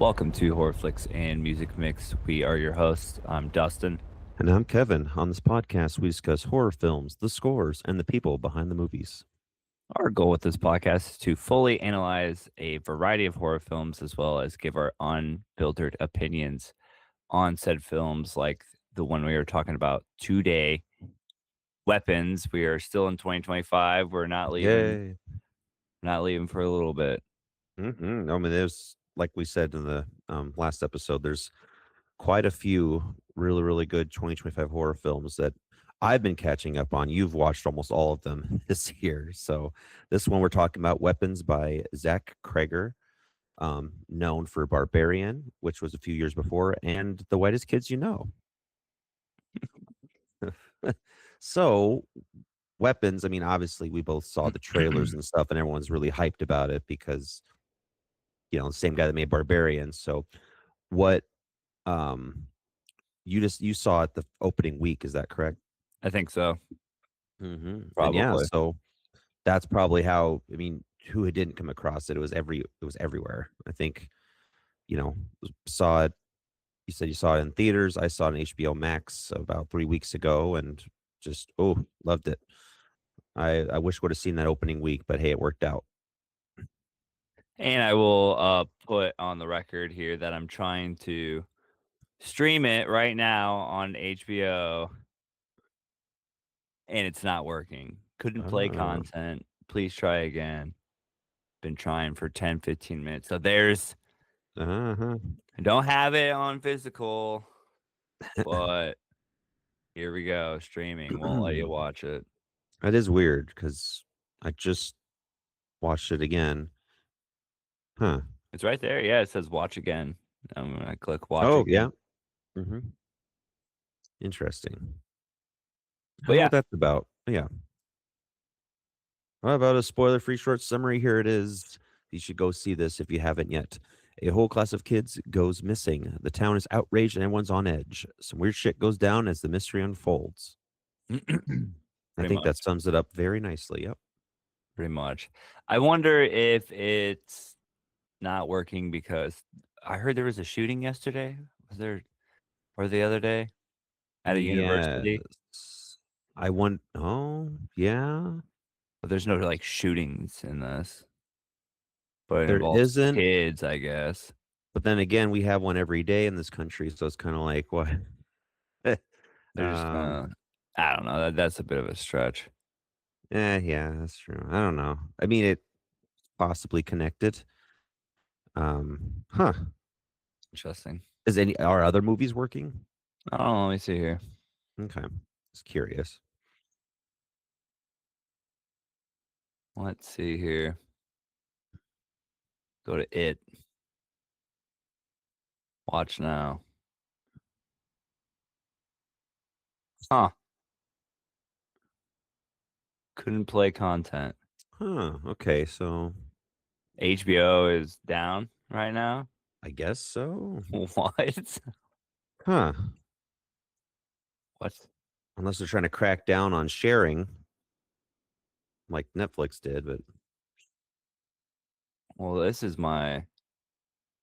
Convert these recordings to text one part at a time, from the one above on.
Welcome to Horror Flicks and Music Mix. We are your hosts. I'm Dustin. And I'm Kevin. On this podcast, we discuss horror films, the scores, and the people behind the movies. Our goal with this podcast is to fully analyze a variety of horror films as well as give our unfiltered opinions on said films, like the one we were talking about today, Weapons. We are still in 2025. We're not leaving. Yay. Not leaving for a little bit. I mean, there's, like we said in the last episode, there's quite a few really, really good 2025 horror films that I've been catching up on. You've watched almost all of them this year. So this one we're talking about, Weapons by Zach Cregger, known for Barbarian, which was a few years before, and The Whitest Kids You Know. So Weapons, I mean, obviously we both saw the trailers and stuff, and everyone's really hyped about it because, the same guy that made Barbarian. So what you saw it the opening week, is that correct? I think so. And Probably. yeah, so that's probably how, I mean, who didn't come across it? It was everywhere. I think, saw it. You said you saw it in theaters. I saw it on HBO Max about 3 weeks ago, and just loved it. I wish would have seen that opening week, but hey, it worked out. And I will put on the record here that I'm trying to stream it right now on HBO, and it's not working. Couldn't play content. Please try again. Been trying for 10, 15 minutes. So there's, I don't have it on physical, but here we go. Streaming won't let you watch it. That is weird because I just watched it again. Huh. It's right there. Yeah, it says watch again. I'm going to click watch Yeah. again. Interesting. But yeah, what that's about. Yeah. How about a spoiler-free short summary? Here it is. You should go see this if you haven't yet. A whole class of kids goes missing. The town is outraged and everyone's on edge. Some weird shit goes down as the mystery unfolds. I think that sums it up very nicely. Yep. Pretty much. I wonder if it's not working because I heard there was a shooting yesterday. Was there, or the other day at a university? I want. Oh, yeah. But there's no like shootings in this. But it There involves isn't. kids, I guess. But then again, we have one every day in this country, so it's kind of like what? They're just I don't know. That's a bit of a stretch. Yeah, that's true. I don't know. I mean, it possibly connected. Interesting. Are other movies working? I don't know. Let me see here. Okay, just curious. Let's see here. Go to it. Watch now. Huh. Couldn't play content. Okay, so HBO is down right now. I guess so. What? Huh. What? Unless they're trying to crack down on sharing, like Netflix did, but Well, this is that.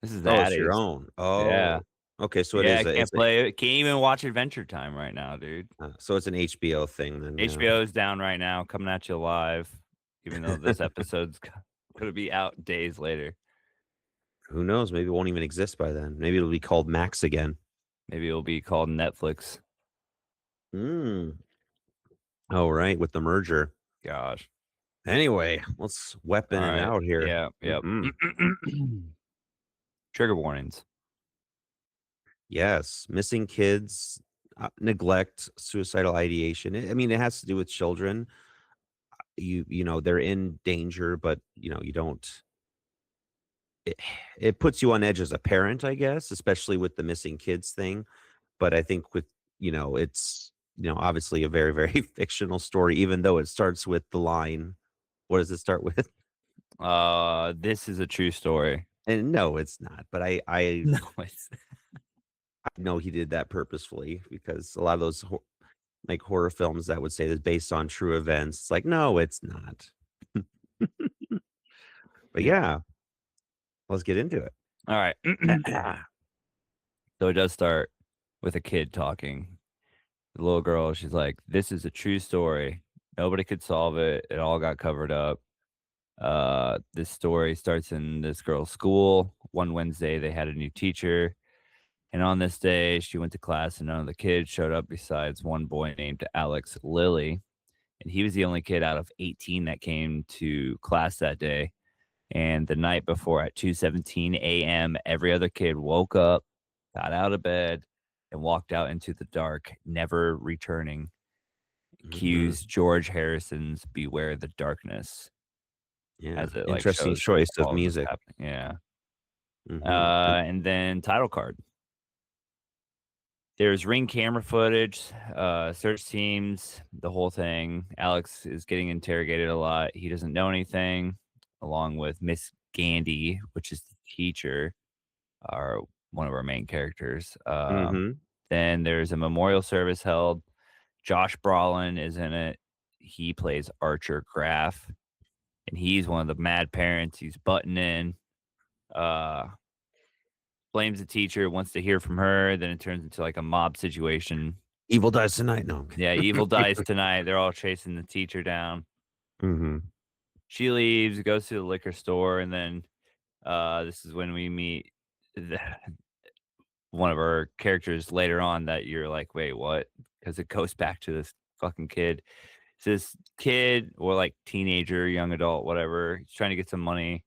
it's your own. Oh, yeah. Okay, so I can't play it. Can't even watch Adventure Time right now, dude. So it's an HBO thing then. HBO is down right now, coming at you live, even though this episode's going to be out days later. Who knows? Maybe it won't even exist by then. Maybe it'll be called Max again. Maybe it'll be called Netflix. Oh, right, with the merger. Gosh. Anyway, let's weapon it out here. Yeah, yep. Trigger warnings. Yes, missing kids, neglect, suicidal ideation. I mean, it has to do with children. You know, they're in danger, but you don't. It puts you on edge as a parent, I guess, especially with the missing kids thing. But I think with it's obviously a very, very fictional story, even though it starts with the line. What does it start with? This is a true story. And no, it's not. But I No, it's I know he did that purposefully because a lot of those like horror films that would say that's based on true events. It's like, no, it's not. But yeah, let's get into it. All right. So it does start with a kid talking. The little girl, she's like, "This is a true story. Nobody could solve it. It all got covered up." This story starts in this girl's school. One Wednesday, they had a new teacher, and on this day, she went to class, and none of the kids showed up besides one boy named Alex Lilly, and he was the only kid out of 18 that came to class that day. And the night before at 2:17 a.m., every other kid woke up, got out of bed, and walked out into the dark, never returning. Mhm. Cues George Harrison's "Beware the Darkness" Yeah, as it, like, interesting shows choice of all of this music. happening. Yeah. Mhm, and And then title card. There's Ring camera footage, search teams, the whole thing. Alex is getting interrogated a lot. He doesn't know anything, along with Miss Gandy, which is the teacher, our one of our main characters. mhm. Then there's a memorial service held. Josh Brolin is in it. He plays Archer Graff, and he's one of the mad parents. He's butting in, uh, blames the teacher, wants to hear from her. Then it turns into like a mob situation. Evil Dies Tonight, no, I'm Yeah, kidding. evil dies tonight. They're all chasing the teacher down. Mhm. She leaves, goes to the liquor store, and then this is when we meet the, one of our characters later on that you're like, wait, what? Because it goes back to this fucking kid. It's this kid or like teenager, young adult, whatever. He's trying to get some money,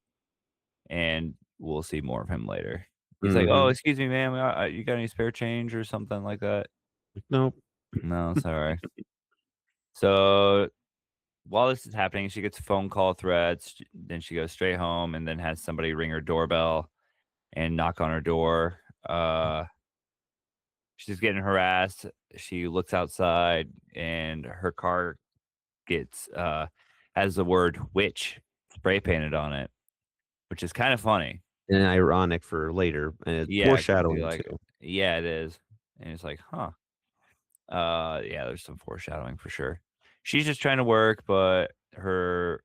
and we'll see more of him later. He's like, "Oh, Mhm. excuse me, ma'am. You got any spare change or something like that?" Nope. No, sorry. So while this is happening, she gets a phone call threats. Then she goes straight home and then has somebody ring her doorbell and knock on her door. She's getting harassed. She looks outside and her car gets has the word witch spray painted on it, which is kind of funny. And ironic for later, and it's Yeah, because you're foreshadowing like, too. yeah, it is. And it's like, huh. Yeah, there's some foreshadowing for sure. She's just trying to work, but her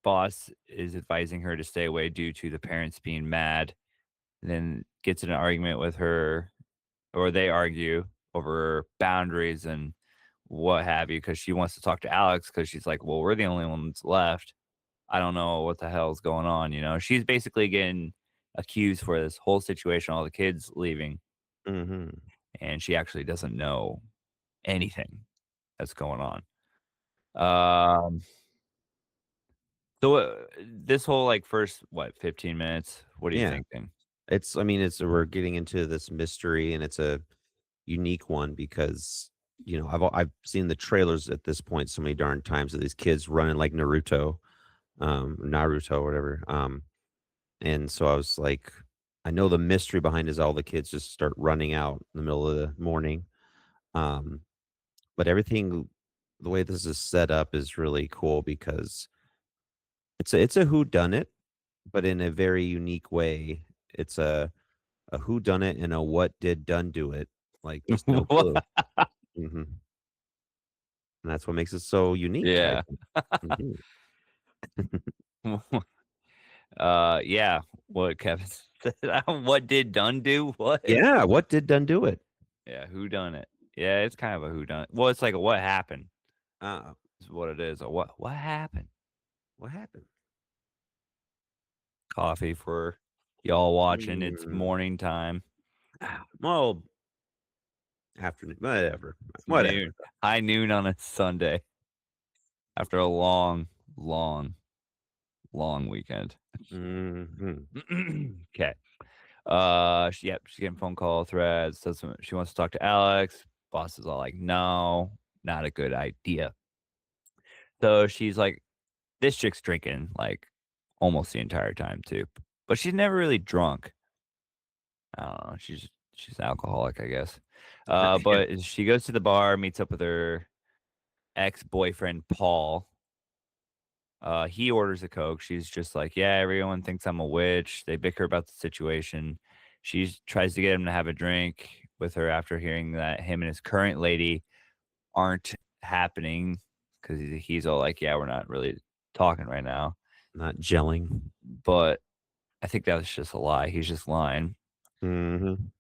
boss is advising her to stay away due to the parents being mad. And then gets in an argument with her, or they argue over boundaries and what have you, because she wants to talk to Alex because she's like, well, we're the only ones left. I don't know what the hell's going on. She's basically getting accused for this whole situation, all the kids leaving, Mhm. and she actually doesn't know anything that's going on. Um, so this whole like first what 15 minutes, what are you Yeah. thinking? It's I mean, it's we're getting into this mystery, and it's a unique one because, I've seen the trailers at this point so many darn times of these kids running like Naruto or whatever, and so I was like, I know the mystery behind is all the kids just start running out in the middle of the morning, um, but everything the way this is set up is really cool because it's a whodunit, but in a very unique way. It's a whodunit and a what did done do it, like, just no clue. Mhm, and that's what makes it so unique, I Yeah. think. Mhm. Yeah. What Kevin said. What did Dunn do? What? Yeah, what did done do it? Yeah, who done it? Yeah, it's kind of a who done. Well, it's like a what happened Uh, is what it is. A what happened? what happened? Coffee for y'all watching. It's Mm, morning time. well, afternoon, whatever, It's whatever. noon. High noon on a Sunday after a long, long, long weekend. Mhm. Okay. Yep, she's getting phone call threads. She wants to talk to Alex. Boss is all like, no, not a good idea. So she's like, this chick's drinking like almost the entire time too, but she's never really drunk. I don't know. She's an alcoholic, I guess. Yeah, But she goes to the bar, meets up with her ex boyfriend Paul. He orders a Coke. She's just like, yeah, everyone thinks I'm a witch. They bicker about the situation. She tries to get him to have a drink with her after hearing that him and his current lady aren't happening because he's all like, yeah, we're not really talking right now. not gelling. But I think that was just a lie. He's just lying. Mhm.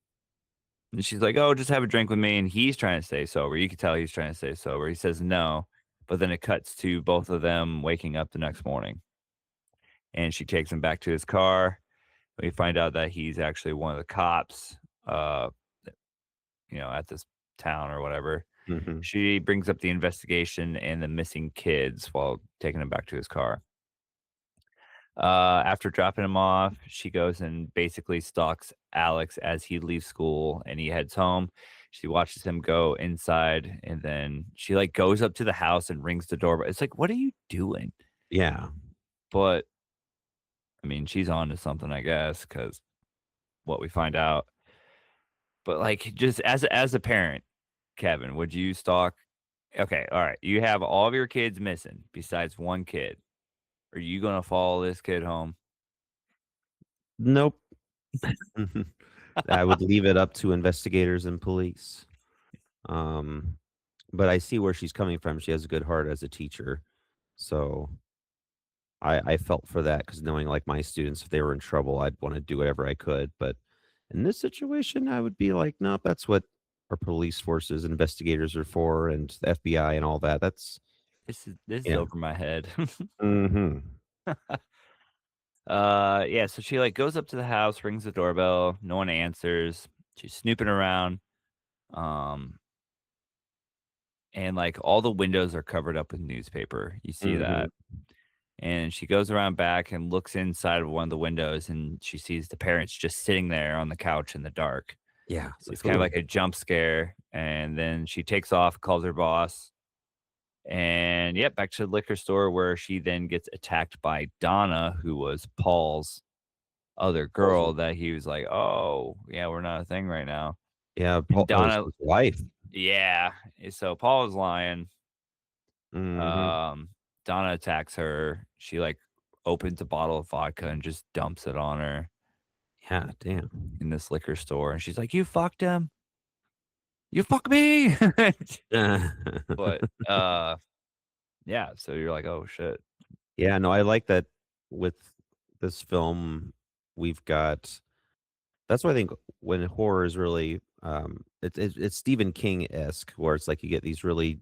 And she's like, "Oh, just have a drink with me." And he's trying to stay sober. You can tell he's trying to stay sober. He says no, but then it cuts to both of them waking up the next morning, and she takes him back to his car. We find out that he's actually one of the cops, uh, at this town or whatever. Mhm. She brings up the investigation and the missing kids while taking him back to his car. After dropping him off, she goes and basically stalks Alex as he leaves school and he heads home. She watches him go inside and then she like goes up to the house and rings the doorbell. It's like, what are you doing? Yeah. But I mean, she's on to something, I guess, because what we find out. But like, just as a parent, Kevin, would you stalk? Okay, all right. You have all of your kids missing besides one kid. Are you gonna follow this kid home? Nope. Mhm. I would leave it up to investigators and police. Um, but I see where she's coming from. She has a good heart as a teacher. So I felt for that because knowing like my students, if they were in trouble, I'd want to do whatever I could. But in this situation, I would be like, nope, that's what our police forces, investigators are for, and the FBI and all that. That's This is yeah. over my head. Mhm. Yeah, so she like goes up to the house, rings the doorbell, no one answers. She's snooping around. Um, and like all the windows are covered up with newspaper. You see Mhm. that. And she goes around back and looks inside of one of the windows and she sees the parents just sitting there on the couch in the dark. Yeah, it's like, It's kind of ugh. like a jump scare. And then she takes off, calls her boss, and yep, back to the liquor store where she then gets attacked by Donna, who was Paul's other girl that he was like, "Oh, yeah, we're not a thing right now." Yeah, And Paul that was Donna his wife. yeah, so Paul is lying. Mhm. Um, Donna attacks her. She, like, opens a bottle of vodka and just dumps it on her Yeah, damn. in this liquor store, and she's like, "You fucked him. You fuck me." But, yeah, so you're like, "Oh, shit." Yeah, no, I like that with this film, we've got that's why I think when horror is really, it's Stephen King-esque, where it's like you get these really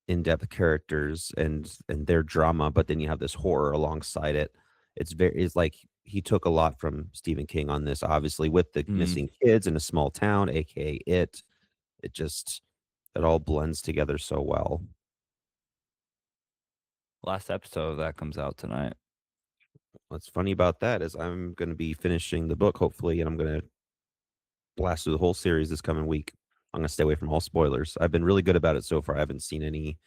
in-depth characters and their drama, but then you have this horror alongside it. It's like he took a lot from Stephen King on this, obviously, with the Mm, missing kids in a small town, AKA It. It just it all blends together so well. last episode of that comes out tonight. What's funny about that is I'm gonna be finishing the book, hopefully, and I'm gonna blast through the whole series this coming week. I'm gonna stay away from all spoilers. I've been really good about it so far. I haven't seen any big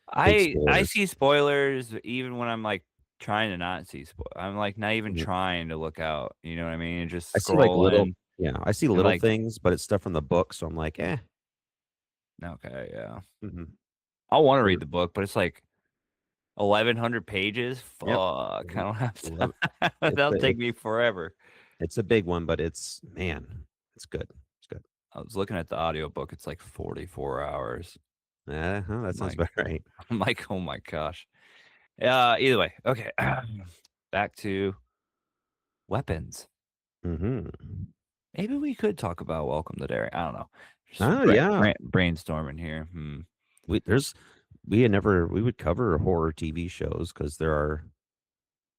I spoilers. see spoilers even when I'm, like, trying to not see I'm, like, not even Mhm. trying to look out, you know what I mean? Just I see, like, little scrolling yeah, I see and, little like things, but it's stuff from the book, so I'm like, "Eh." okay, yeah. Mhm. I wanna Or read the book, but it's, like, 1,100 pages? yep. Fuck, I Mhm. don't have Love it. time. That'll take me forever. It's a big one, but it's man, it's good. It's good. I was looking at the audiobook, it's, like, 44 hours. Uh-huh, that I'm sounds like about right. I'm like, "Oh my gosh." Either way, okay. Back to weapons. Mhm. Maybe we could talk about Welcome to Derry. I don't know. Just Oh, yeah. brainstorming here. Hmm. We there's we had never we would cover horror TV shows because there are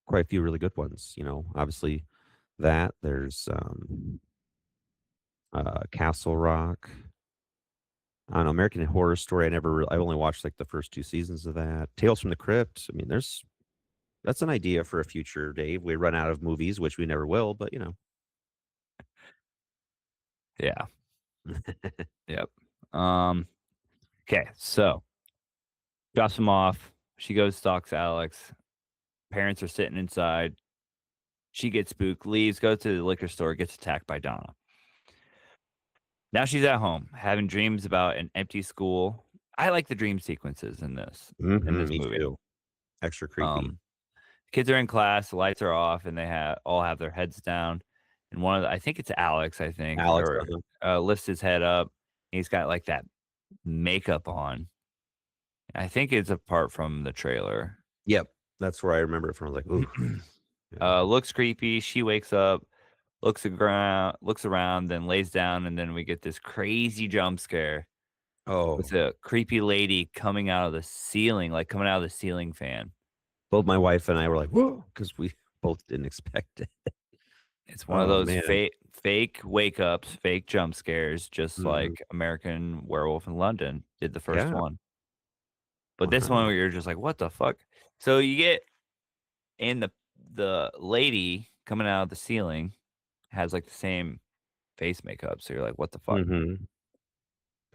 quite a few really good ones, obviously that there's, Castle Rock. I don't know, American Horror Story, I only watched, like, the first 2 seasons of that. Tales from the Crypt, I mean, that's an idea for a future Dave. We run out of movies, which we never will, but, Yeah. Yep. Um. Okay. So drops him off. She goes stalks Alex. Parents are sitting inside. She gets spooked. Leaves. Goes to the liquor store. Gets attacked by Donna. Now she's at home having dreams about an empty school. I like the dream sequences in Mhm, this me movie. too. Extra creepy. Um. Kids are in class. The lights are off, and they all have their heads down. And I think it's Alex. I think Alex, or uh-huh. lifts his head up. He's got like that makeup on. I think it's apart from the trailer. Yep, that's where I remember it from, I was like, "Ooh." Yeah. Looks creepy. She wakes up, looks around, then lays down, and then we get this crazy jump scare with Oh, a creepy lady coming out of the ceiling, like coming out of the ceiling fan. both my wife and I were like, "Whoa," because we both didn't expect it. It's one of Oh, those man. fake wake ups, fake jump scares, just Mhm. like American Werewolf in London did the first Yeah. one. But this one Wow. where you're just like, what the fuck? So you get and the lady coming out of the ceiling has like the same face makeup. So you're like, what the fuck? Mhm.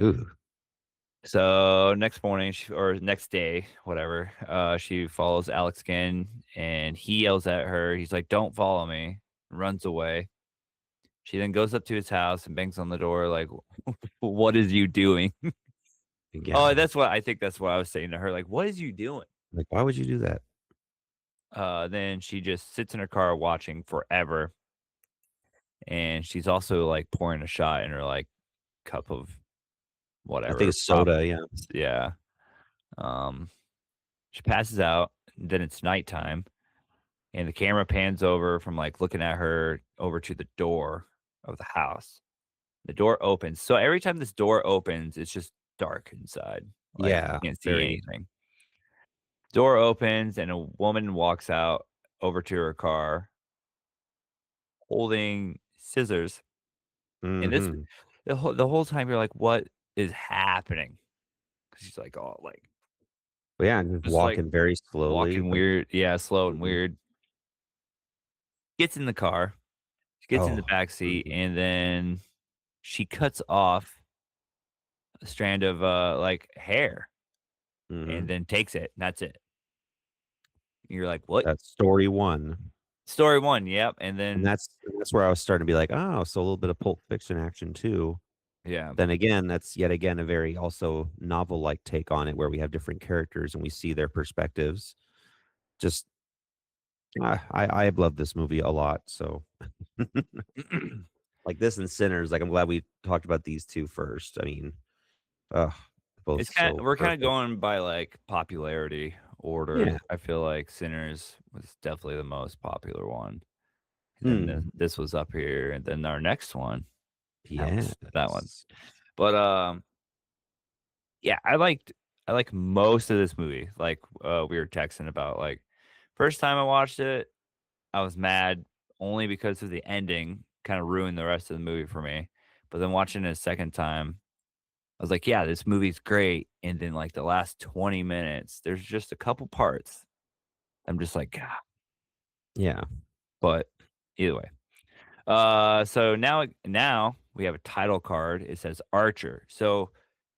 Ooh. So next morning or next day, whatever, she follows Alex again and he yells at her. He's like, don't follow me, runs away. She then goes up to his house and bangs on the door, like, what is you doing? Oh, Yeah. that's what I think that's what I was saying to her. Like, what is you doing? Like, why would you do that? Then she just sits in her car watching forever. And she's also like pouring a shot in her like cup of I think whatever. it's soda, yeah. Yeah. Um, she passes out. Then it's nighttime, and the camera pans over from like looking at her over to the door of the house. The door opens. So every time this door opens, it's just dark inside. Like Yeah, you can't see very anything. Door opens and a woman walks out over to her car holding scissors. And this mhm. the whole time you're like, what is happening? 'Cause she's like, oh, like But yeah, and just just like walking very slowly, walking but weird. Yeah, slow and mhm. weird. Gets in the car. She gets in the Oh, back seat mhm, and then she cuts off a strand of like hair and mhm. then takes it. And that's it. You're like, what? That's story 1. Story one, yep. And And then that's where I was starting to be like, "Oh, so a little bit of Pulp Fiction action too." yeah. Then again, that's yet again a very also novel-like take on it where we have different characters and we see their perspectives. Just I love this movie a lot, so like this and Sinners, like, I'm glad we talked about these 2 first. I mean, ugh, both It's kind so we're kind of perfect. going by like popularity order. Yeah. I feel like Sinners was definitely the most popular one. And then Mm. this was up here, and then our next one, that was that one. Yes. But yeah, I like most of this movie. Like we were texting about like first time I watched it, I was mad only because of the ending kind of ruined the rest of the movie for me. But then watching it a second time, I was like, yeah, this movie's great. And then like the last 20 minutes, there's just a couple parts. I'm just like, God. Yeah. But either way. So now we have a title card. It says Archer. So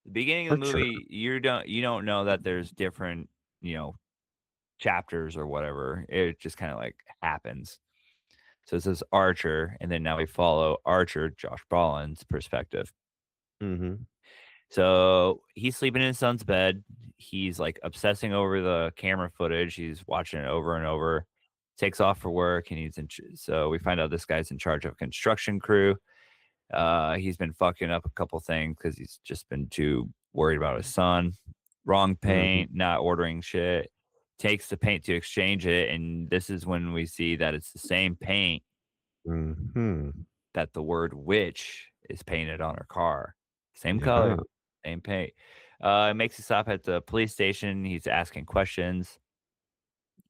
the beginning of the Archer. movie, you don't know that there's different, you know, chapters or whatever. It just kind of like happens. So it says Archer, and then now we follow Archer, Josh Brolin's perspective. Mhm. So he's sleeping in his son's bed. He's like obsessing over the camera footage. He's watching it over and over. Takes off for work, and so we find out this guy's in charge of a construction crew. He's been fucking up a couple things because he's just been too worried about his son. Wrong Mhm. paint, not ordering shit. Takes the paint to exchange it, and this is when we see that it's the same paint Mhm. that the word witch is painted on her car. Same Yeah. color, same paint. It makes a stop at the police station. He's asking questions.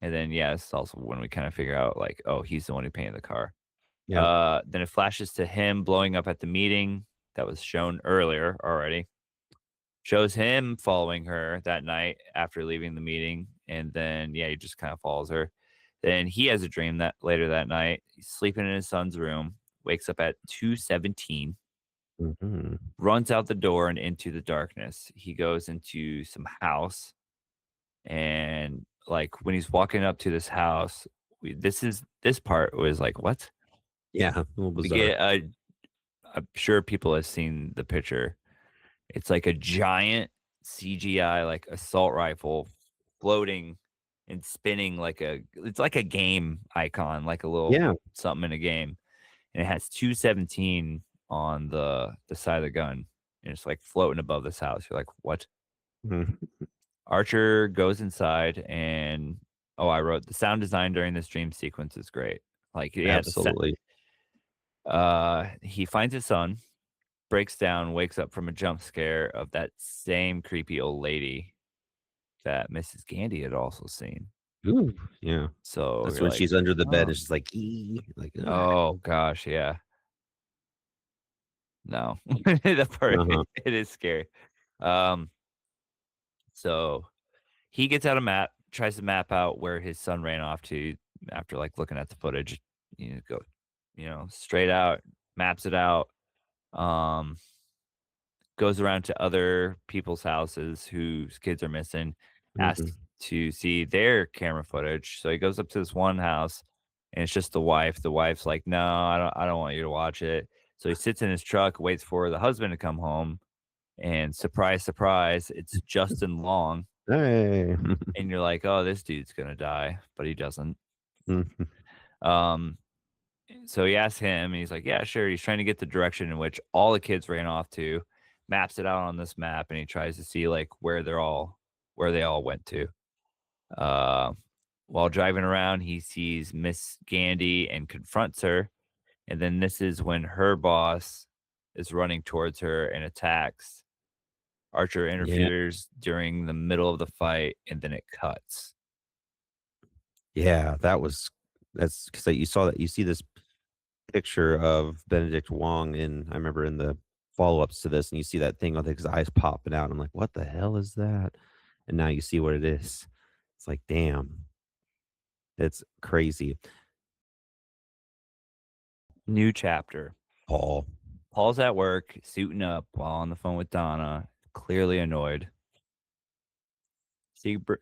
And then, yes, also when we kind of figure out, like, oh, he's the one who painted the car. Yep. Then it flashes to him blowing up at the meeting that was shown earlier already. Shows him following her that night after leaving the meeting. And then, yeah, he just kind of follows her. Then he has a dream that later that night, he's sleeping in his son's room, wakes up at 2:17, Mhm. runs out the door and into the darkness. He goes into some house. And like when he's walking up to this house, this part was like, what? Yeah, a little We bizarre. get I'm sure people have seen the picture. It's like a giant CGI like assault rifle floating and spinning like it's like a game icon, like a little Yeah. something in a game. And it has 217 on the side of the gun. And it's like floating above this house. You're like, what? Mhm. Archer goes inside and Oh, I wrote the sound design during this dream sequence is great. Like, yeah, Absolutely. he finds his son, breaks down, wakes up from a jump scare of that same creepy old lady that Mrs. Gandy had also seen. Ooh, yeah. So That's you're when like, she's under the bed "Oh, and she's like, "Ee," like, "Ugh." oh gosh, yeah. No." That part, Uh-huh. it is scary. Um, so he gets out a map, tries to map out where his son ran off to after, like, looking at the footage, go, straight out, maps it out, um, goes around to other people's houses whose kids are missing, asks Mhm. to see their camera footage. So he goes up to this one house, and it's just the wife. The wife's like, "No, I don't want you to watch it." So he sits in his truck, waits for the husband to come home, and surprise, surprise, it's Justin Long, Hey. and you're like, "Oh, this dude's gonna die," but he doesn't. Mhm. Um, so he asks him, and he's like, "Yeah, sure." He's trying to get the direction in which all the kids ran off to, maps it out on this map, and he tries to see like where they all went to. Uh, while driving around, he sees Miss Gandy and confronts her, and then this is when her boss is running towards her and attacks. Archer Yeah, interferes during the middle of the fight, and then it cuts. yeah, that's because you saw that you see this picture of Benedict Wong in I remember in the follow-ups to this, and you see that thing with his eyes popping out. I'm like, "What the hell is that?" And now you see what it is. It's like, damn, it's crazy. New chapter. Paul. Paul's at work, suiting up while on the phone with Donna, clearly annoyed.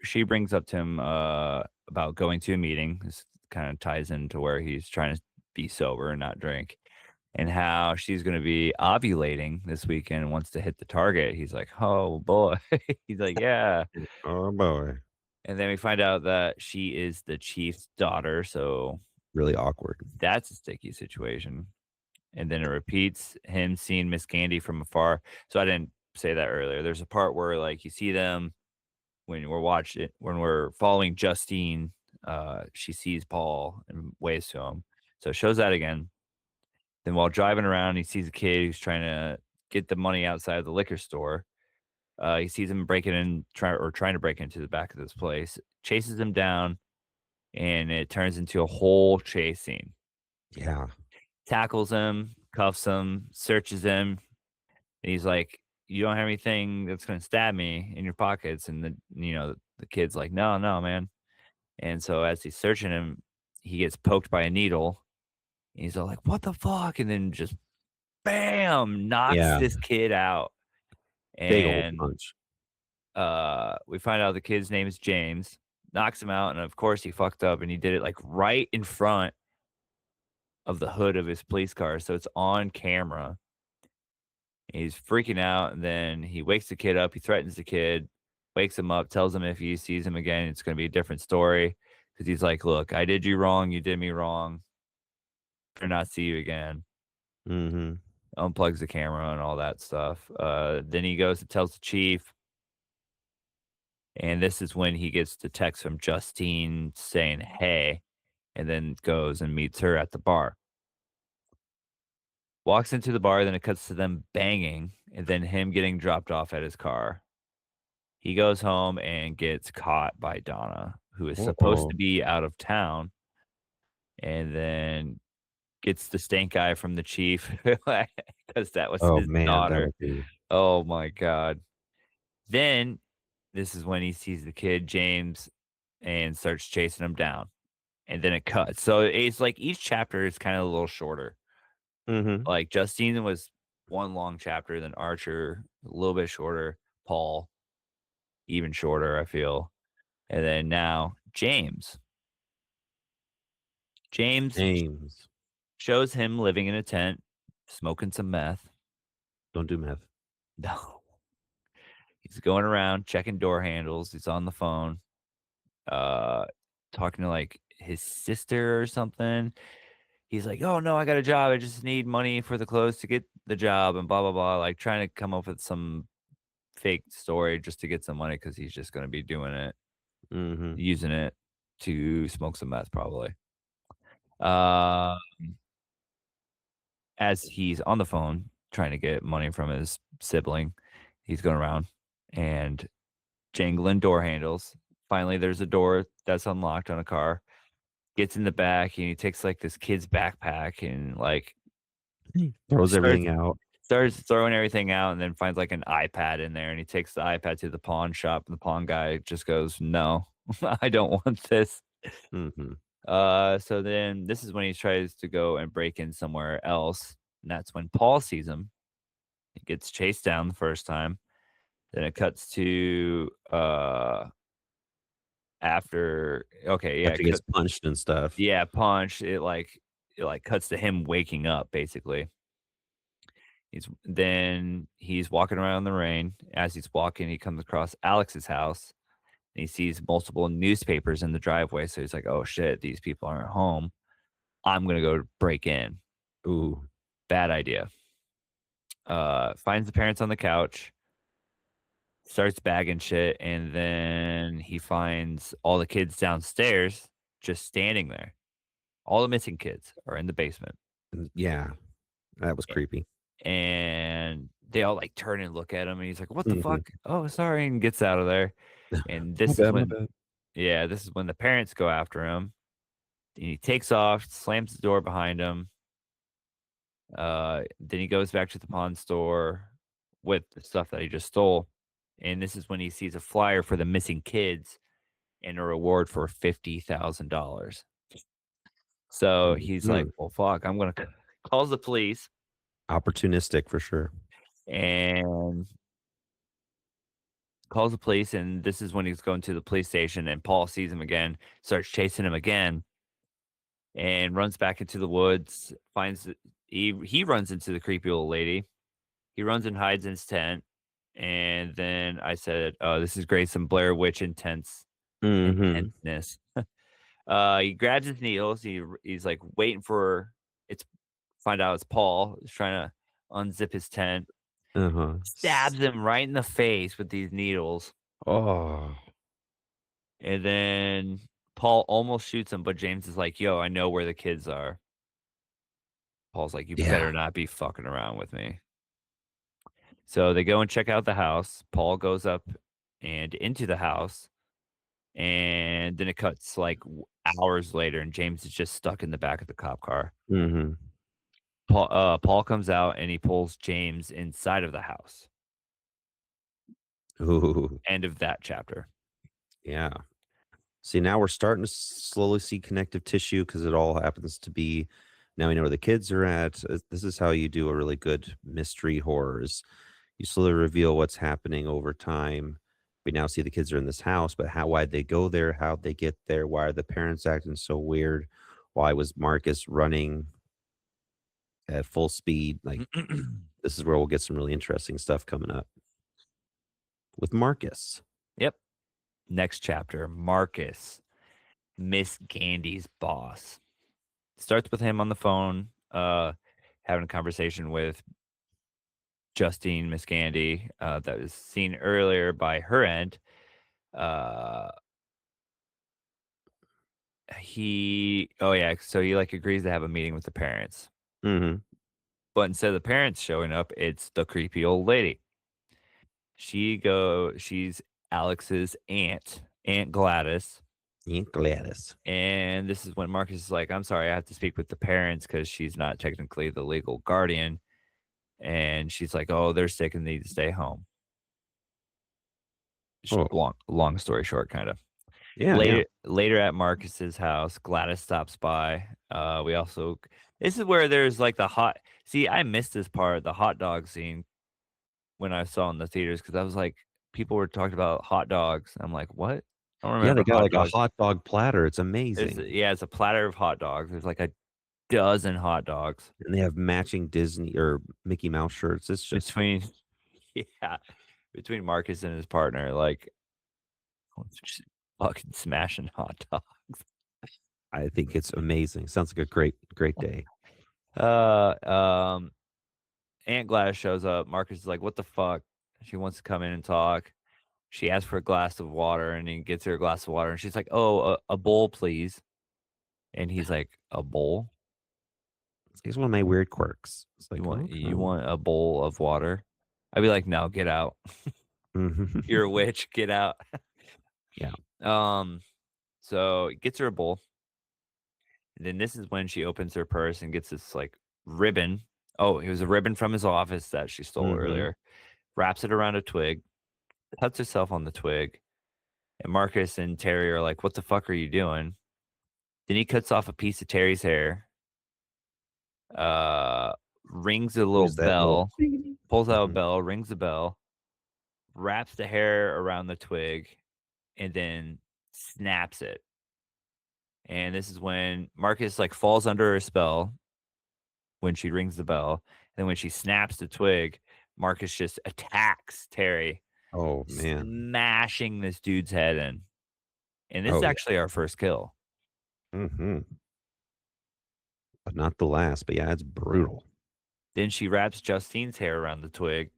She brings up to him about going to a meeting. This kind of ties into where he's trying to be sober and not drink, and how she's going to be ovulating this weekend and wants to hit the target. He's like, "Oh boy," he's like, "Yeah," Oh boy. and then we find out that she is the chief's daughter, so Really awkward. that's a sticky situation. And then it repeats him seeing Miss Candy from afar. So I didn't say that earlier. There's a part where like you see them when we're following Justine, she sees Paul and waves to him. So it shows that again. Then while driving around, he sees a kid who's trying to get the money outside of the liquor store. He sees him trying to break into the back of this place, chases him down, and it turns into a whole chase scene. Yeah. Tackles him, cuffs him, searches him, and he's like, "You don't have anything that's gonna stab me in your pockets?" And the kid's like, "No, no, man." And so as he's searching him, he gets poked by a needle. And he's all like, "What the fuck?" And then just bam, knocks Yeah. this kid out. Big old And punch. we find out the kid's name is James, knocks him out, and of course he fucked up and he did it like right in front of the hood of his police car. So it's on camera. He's freaking out, and then he wakes the kid up. He threatens the kid, wakes him up, tells him if he sees him again, it's going to be a different story. Because he's like, "Look, I did you wrong. You did me wrong. For not see you again." Mhm. Unplugs the camera and all that stuff. Then he goes and tells the chief, and this is when he gets the text from Justine saying, "Hey," and then goes and meets her at the bar. Walks into the bar, then it cuts to them banging, and then him getting dropped off at his car. He goes home and gets caught by Donna, who is supposed Uh-oh. to be out of town, and then gets the stink eye from the chief because that was Oh, his man, that daughter. would be Oh my god. Then this is when he sees the kid, James, and starts chasing him down, and then it cuts. So it's like each chapter is kinda a little shorter. Mhm. Like, Justine was one long chapter, then Archer, a little bit shorter, Paul, even shorter, I feel, and then now James. James James. shows him living in a tent, smoking some meth. Don't do meth. No. He's going around checking door handles. He's on the phone, uh, talking to like his sister or something. He's like, "Oh no, I got a job. I just need money for the clothes to get the job," and blah blah blah. Like trying to come up with some fake story just to get some money because he's just going to be doing it, Mhm. using it. to smoke some meth, probably. Uh, as he's on the phone trying to get money from his sibling, he's going around and jangling door handles. Finally, there's a door that's unlocked on a car. Gets in the back and he takes like this kid's backpack and like Throws starts everything out. starts throwing everything out and then finds like an iPad in there and he takes the iPad to the pawn shop and the pawn guy just goes, "No, I don't want this." Mhm. So then this is when he tries to go and break in somewhere else. And that's when Paul sees him. He gets chased down the first time. Then it cuts to after okay, yeah, After he gets punched and stuff. yeah, punch. It like cuts to him waking up basically. He's walking around in the rain. As he's walking, he comes across Alex's house and he sees multiple newspapers in the driveway. So he's like, "Oh shit, these people aren't home. I'm gonna go break in." Ooh, Bad idea. Finds the parents on the couch, starts bagging shit, and then he finds all the kids downstairs just standing there. All the missing kids are in the basement. yeah, that was A- creepy. And they all like turn and look at him and he's like, "What the Mhm. fuck? Oh, sorry," and gets out of there. And My this is bad, my when bad. yeah, this is when the parents go after him. And he takes off, slams the door behind him. Then he goes back to the pawn store with the stuff that he just stole. And this is when he sees a flyer for the missing kids and a reward for $50,000. So he's like, Mhm. "Well, fuck, I'm gonna calls the police Opportunistic for sure. and calls the police." And this is when he's going to the police station, and Paul sees him again, starts chasing him again, and runs back into the woods. He runs into the creepy old lady. He runs and hides in his tent. And then I said, "Oh, this is great. Some Blair Witch Mhm. intenseness." He grabs his needles. He's like waiting for it's find out it's Paul. He's trying to unzip his tent. Uh-huh. Stabs him right in the face with these needles. Oh, And then Paul almost shoots him, but James is like, "Yo, I know where the kids are." Paul's like, "You yeah. better not be fucking around with me." So they go and check out the house. Paul goes up and into the house. And then it cuts like hours later, and James is just stuck in the back of the cop car. Mhm. Paul comes out and he pulls James inside of the house. Ooh, End of that chapter. yeah. See, now we're starting to slowly see connective tissue because it all happens to be now we know where the kids are at. This is how you do a really good mystery horror is you slowly reveal what's happening over time. We now see the kids are in this house, but why'd they go there? How'd they get there? Why are the parents acting so weird? Why was Marcus running at full speed? Like this is where we'll get some really interesting stuff coming up with Marcus. Yep. Next chapter. Marcus, Miss Gandy's boss. Starts with him on the phone, having a conversation with Justine, Miss Gandy, that was seen earlier by her end. Uh, oh yeah, so he like agrees to have a meeting with the parents. Mhm. But instead of the parents showing up, it's the creepy old lady. She's Alex's aunt, Aunt Gladys. Aunt Gladys. And this is when Marcus is like, "I'm sorry, I have to speak with the parents because she's not technically the legal guardian." And she's like, "Oh, they're sick and need to stay home." Oh, Long story short, kind of. yeah, yeah. Later at Marcus's house, Gladys stops by. We also this is where there's like the hot. See, I missed this part, the hot dog scene when I saw in the theaters because I was like, people were talking about hot dogs. I'm like, what? I don't Yeah, they remember got hot like a dogs. hot dog platter. It's amazing. It's a platter of hot dogs. There's like a dozen hot dogs And they have matching Disney or Mickey Mouse shirts. It's just between yeah, between Marcus and his partner, like just fucking smashing hot dogs. I think it's amazing. Sounds like a great, great day. Uh, um, Aunt Gladys shows up. Marcus is like, "What the fuck?" She wants to come in and talk. She asks for a glass of water, and he gets her a glass of water, and she's like, "Oh, a bowl, please." And he's like, "A bowl? He's one of my weird quirks. It's You like, want you okay. want a bowl of water?" I'd be like, "No, get out. You're a Mhm. witch. Get out." Yeah. Um, so he gets her a bowl, and then this is when she opens her purse and gets this like ribbon. Oh, it was a ribbon from his office that she stole Mhm. earlier. Wraps it around a twig, cuts herself on the twig, and Marcus and Terry are like, "What the fuck are you doing?" Then he cuts off a piece of Terry's hair, uh, rings a little Use that little bell, pulls out a mhm. bell, rings the bell, wraps the hair around the twig, and then snaps it. And this is when Marcus like falls under her spell when she rings the bell. And when she snaps the twig, Marcus just attacks Terry, Oh, man. smashing this dude's head in. And this is Oh, yeah. actually our first kill. Mhm. But not the last, but yeah, it's brutal. Then she wraps Justine's hair around the twig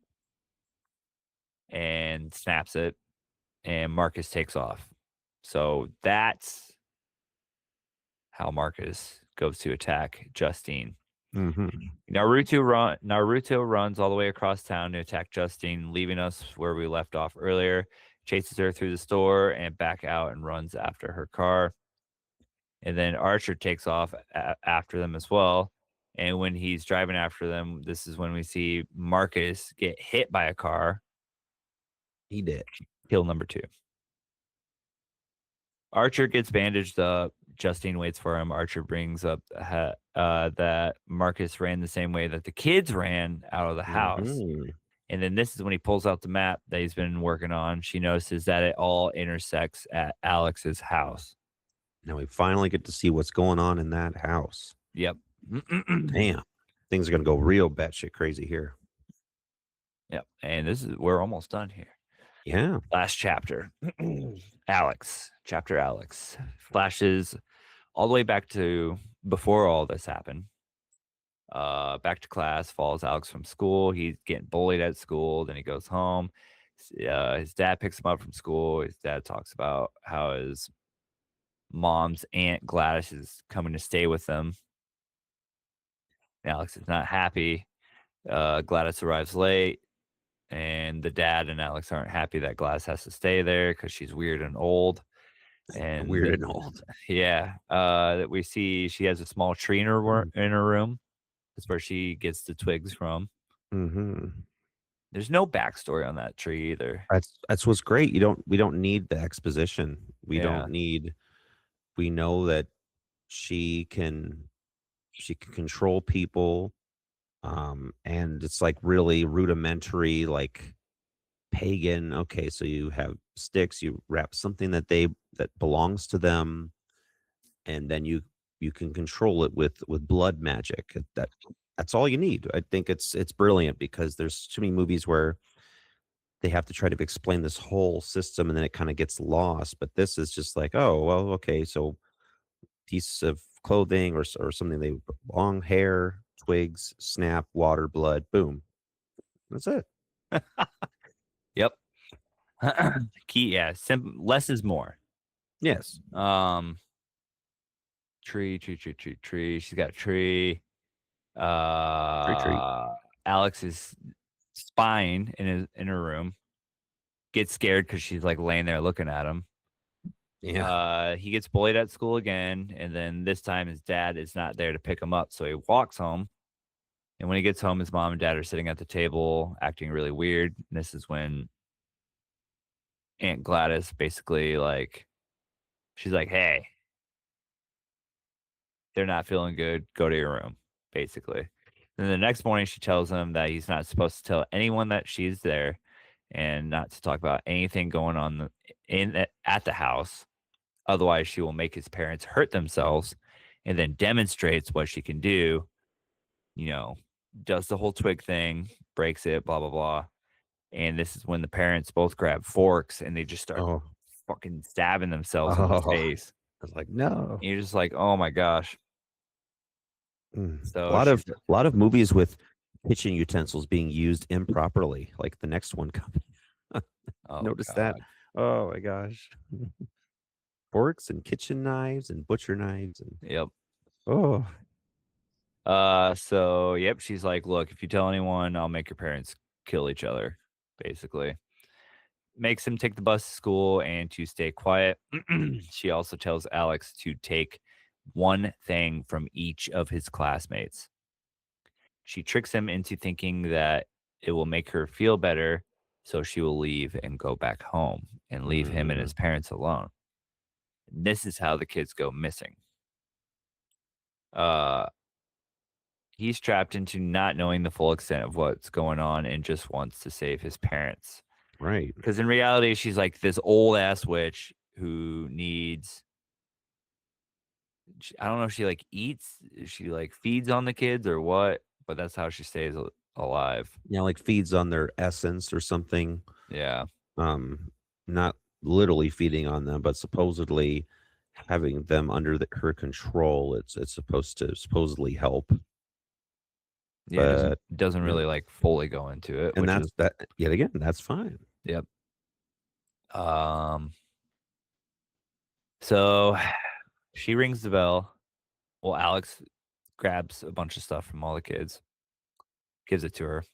and snaps it, and Marcus takes off. So that's how Marcus goes to attack Justine. Mhm. Naruto runs all the way across town to attack Justine, leaving us where we left off earlier. Chases her through the store and back out and runs after her car. And then Archer takes off after them as well. And when he's driving after them, this is when we see Marcus get hit by a car. He did. Kill number two. Archer gets bandaged up. Justine waits for him. Archer brings up that Marcus ran the same way that the kids ran out of the house. Mhm. And then this is when he pulls out the map that he's been working on. She notices that it all intersects at Alex's house. Now we finally get to see what's going on in that house. Yep. Damn. Things are gonna go real batshit crazy here. Yep. And this is we're almost done here. Yeah. Last chapter. Alex. Chapter Alex. Flashes all the way back to before all this happened. Back to class, follows Alex from school. He's getting bullied at school. Then he goes home. His dad picks him up from school. His dad talks about how his mom's aunt Gladys is coming to stay with them. Alex is not happy. Gladys arrives late, and the dad and Alex aren't happy that Gladys has to stay there because she's weird and old. And Weird and old. yeah, that we see she has a small tree in in her room. That's where she gets the twigs from. Mhm. There's no backstory on that tree either. That's what's great. We don't need the exposition. We don't Yeah. need we know that she can she can control people, and it's, like, really rudimentary, like, pagan, okay, so you have sticks, you wrap something that belongs to them, and then you can control it with blood magic. That's all you need. I think it's brilliant because there's too many movies where they have to try to explain this whole system and then it kind of gets lost. But this is just like, oh, well, okay, so piece of clothing or something they long hair, twigs, snap, water, blood, boom. That's it. Yep. Key, yeah. Less is more. Yes. Um, tree. She's got a tree. Treat treat. Alex is spying in her room. Gets scared because she's like laying there looking at him. Yeah. He gets bullied at school again, and then this time his dad is not there to pick him up, so he walks home. And when he gets home, his mom and dad are sitting at the table, acting really weird. And this is when Aunt Gladys basically like she's like, "Hey, they're not feeling good. Go to your room." Basically. Then the next morning, she tells him that he's not supposed to tell anyone that she's there, and not to talk about anything going on at the house. Otherwise, she will make his parents hurt themselves, and then demonstrates what she can do. You know, does the whole twig thing, breaks it, blah blah blah. And this is when the parents both grab forks and they just start Oh. fucking stabbing themselves in the Oh. I face. was like, no. And you're just like, oh my gosh. Mm. So she's A lot of movies with kitchen utensils being used improperly, like the next one coming. Oh Notice that? god. Oh my gosh. Forks and kitchen knives and butcher knives and Yep. oh, So yep, she's like, "Look, if you tell anyone, I'll make your parents kill each other," basically. Makes him take the bus to school and to stay quiet. She also tells Alex to take one thing from each of his classmates. She tricks him into thinking that it will make her feel better, so she will leave and go back home and leave him and his mhm, parents alone. This is how the kids go missing. Uh, he's trapped into not knowing the full extent of what's going on and just wants to save his parents. right. Because in reality, she's like this old ass witch who needs. I don't know if she like eats, she like feeds on the kids or what, but that's how she stays alive. Yeah, like feeds on their essence or something. Yeah. Um, not literally feeding on them, but supposedly having them under her control. It's supposed to supposedly help, Yeah. It doesn't, but doesn't no. really like fully go into it, And which is, that's that yet again, that's fine. yep. Um, so she rings the bell. Well, Alex grabs a bunch of stuff from all the kids, gives it to her.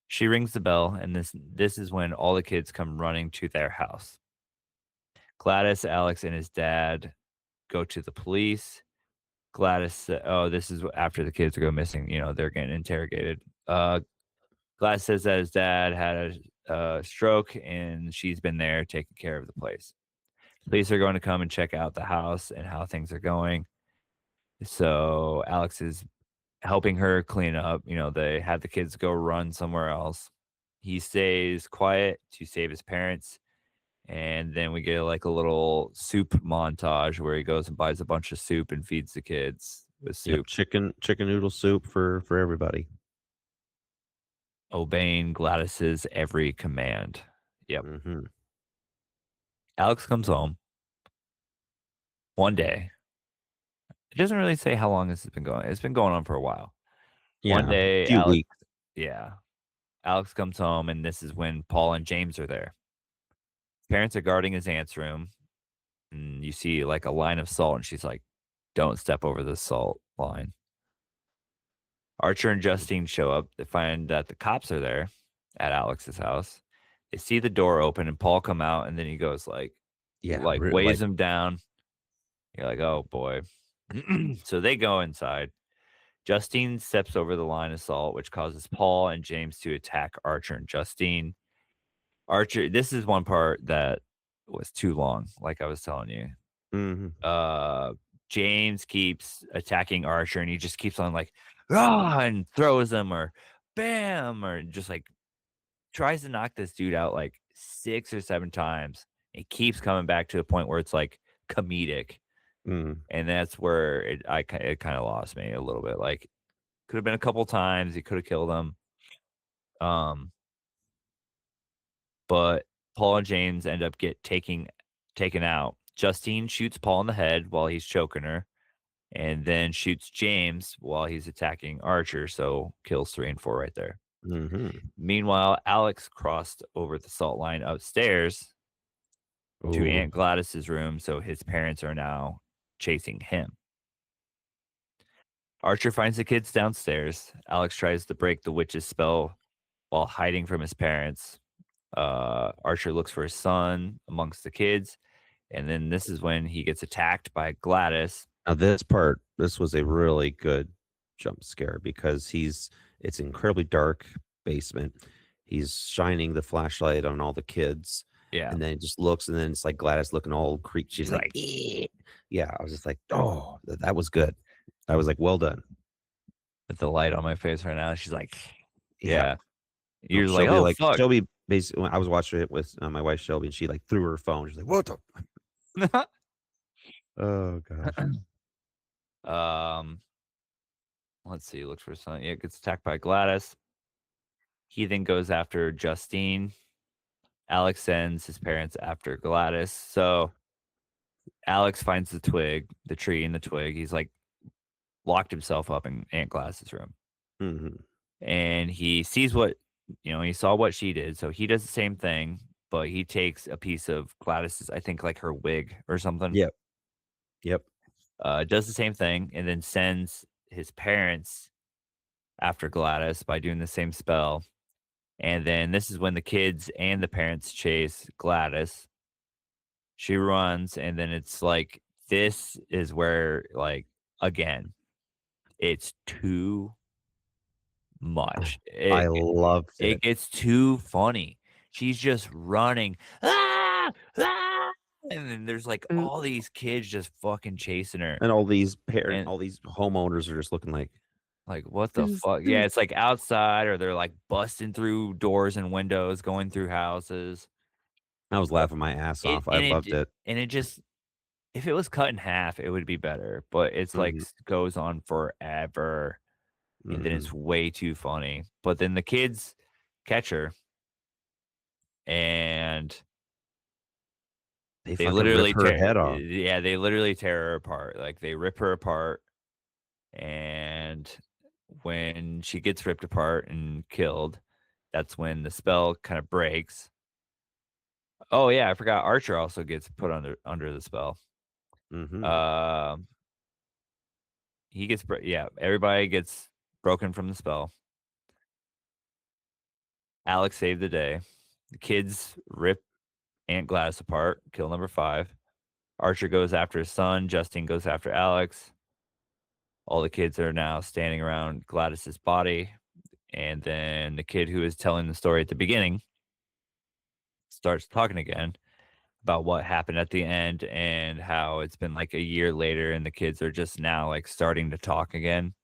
She rings the bell, and this is when all the kids come running to their house. Gladys, Alex, and his dad go to the police. Gladys, oh, this is after the kids go missing. You know, they're getting interrogated. Gladys says that his dad had a stroke, and she's been there taking care of the place. Police are going to come and check out the house and how things are going. So Alex is helping her clean up. You know, they had the kids go run somewhere else. He stays quiet to save his parents. And then we get like a little soup montage where he goes and buys a bunch of soup and feeds the kids with Yep, soup, chicken noodle soup for everybody. obeying Gladys's every command. Yep. Mhm. Alex comes home one day. It doesn't really say how long this has been going. It's been going on for a while. One Yeah, a day, few Alex, weeks. yeah, Alex comes home, and this is when Paul and James are there. Parents are guarding his aunt's room, and you see like a line of salt, and she's like, "Don't step over the salt line." Archer and Justine show up. They find that the cops are there at Alex's house. They see the door open and Paul come out, and then he goes Yeah, weighs like him down. You're like, oh boy. So they go inside. Justine steps over the line of salt, which causes Paul and James to attack Archer and Justine. Archer, this is one part that was too long, like I was telling you. mhm, Uh James keeps attacking Archer and he just keeps on like ah and throws him or bam or just like tries to knock this dude out like 6 or 7 times. It keeps coming back to the point where it's like comedic. mhm, And that's where it kind of lost me a little bit. Like could have been a couple times he could have killed him. Um, but Paul and James end up taken out. Justine shoots Paul in the head while he's choking her, and then shoots James while he's attacking Archer. So kills 3 and 4 right there. mhm. Meanwhile, Alex crossed over the salt line upstairs to Ooh, Aunt Gladys's room, so his parents are now chasing him. Archer finds the kids downstairs. Alex tries to break the witch's spell while hiding from his parents. Archer looks for his son amongst the kids, and then this is when he gets attacked by Gladys. now this was a really good jump scare because it's incredibly dark basement. He's shining the flashlight on all the kids, Yeah, and then he just looks, and then it's like Gladys looking all creepy. She's she's like, like, "Eh." Yeah, I was just like, "Oh, that was good." I was like, "Well done." with the light on my face right now. She's like, Yeah. yeah. No, You're like, oh fuck. Shelby basically when I was watching it with, my wife Shelby, and she, like, threw her phone. She's like, "What the" Oh gosh. um, let's see. Looks for his son. Yeah, gets attacked by Gladys. He then goes after Justine. Alex sends his parents after Gladys. So Alex finds the tree and the twig. He's like locked himself up in Aunt Gladys's room. Mhm. And he sees he saw what she did. So he does the same thing. but he takes a piece of Gladys's, I think, like, her wig or something, Yep. Yep. does the same thing, and then sends his parents after Gladys by doing the same spell, and then this is when the kids and the parents chase Gladys. She runs, and then it's like, this is where, like, again, it's too much. I loved It it. gets too funny. She's just running, "Ah! Ah!" And then there's, like, Mm. all these kids just fucking chasing her, And and, all these homeowners are just looking like, what the "This fuck? Yeah, is" it's, like, outside or they're, like, busting through doors and windows, going through houses, I was but laughing my ass it off. I and loved it. it just if it was cut in half, it would be better, but it's, like, Mhm. goes on forever, and then Mhm. it's way too funny, but then the kids catch her, and They they fucking rip literally her tear head off. yeah, they literally tear her apart, like, they rip her apart, and when she gets ripped apart and killed, that's when the spell kinda breaks. Oh, yeah, I forgot Archer also gets put under the spell. Mhm. Um, he gets yeah, everybody gets broken from the spell. Alex saved the day. The kids rip Aunt Gladys apart, kill number 5. Archer goes after his son, Justine goes after Alex. All the kids are now standing around Gladys's body, and then the kid who is telling the story at the beginning starts talking again about what happened at the end and how it's been like a year later and the kids are just now like starting to talk again.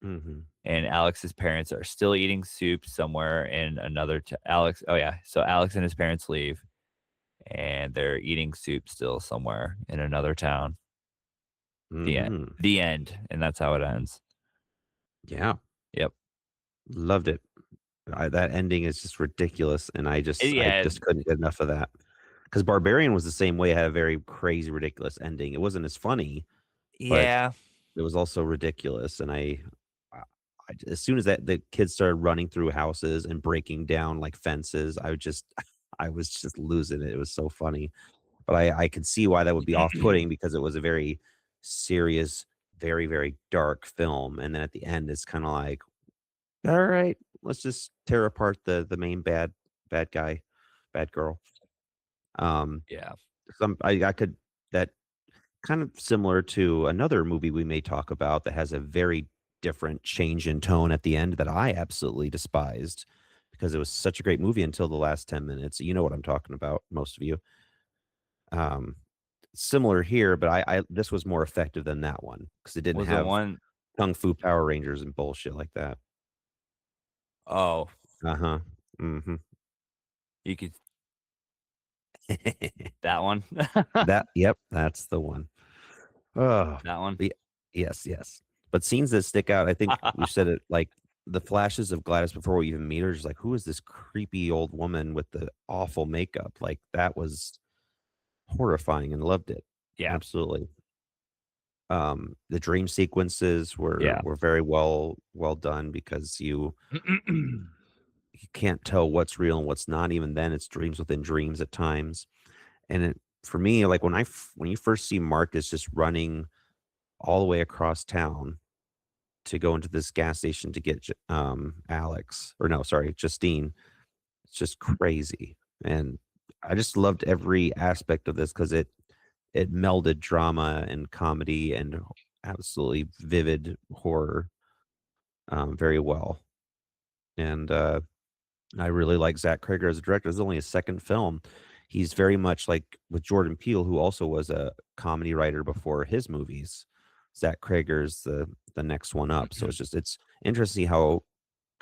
Mhm. And Alex's parents are still eating soup somewhere in another Alex. Oh yeah, so Alex and his parents leave and they're eating soup still somewhere in another town. The end. Mhm. The end, and that's how it ends. Yeah. Yep. Loved it. That ending is just ridiculous, and I Yeah, just couldn't get enough of that. Because Barbarian was the same way, it had a very crazy, ridiculous ending. It wasn't as funny, but yeah, it was also ridiculous, and I as soon as that the kids started running through houses and breaking down, like, fences, I would just I was just losing it. It was so funny. But I could see why that would be off-putting because it was a very serious, very, very dark film, and then at the end, it's kinda like, "Alright, let's just tear apart the main bad guy, bad girl." Um, yeah. I could that kind of similar to another movie we may talk about that has a very different change in tone at the end that I absolutely despised because it was such a great movie until the last 10 minutes. You know what I'm talking about, most of you. Um, Similar here, but I this was more effective than that one because it didn't Was the have one kung fu Power Rangers and bullshit like that. oh, Uh-huh. Mhm. you could that one? That yep, that's the one. Oh, That one? the yes, yes. But scenes that stick out, I think we said it, like, the flashes of Gladys before we even meet her, just like, "Who is this creepy old woman with the awful makeup?" Like, that was horrifying and loved it. Yeah, Absolutely. The dream sequences yeah. were very well done because you can't tell what's real and what's not. Even then, it's dreams within dreams at times. And it for me, like, when you first see Marcus just running all the way across town to go into this gas station to get Alex or no, sorry, Justine. It's just crazy, and I just loved every aspect of this because it melded drama and comedy and absolutely vivid horror, very well, and, I really like Zach Cregger as a director. This is only his 2nd film. He's very much like with Jordan Peele, who also was a comedy writer before his movies. Zach Cregger's the next one up, so it's interesting how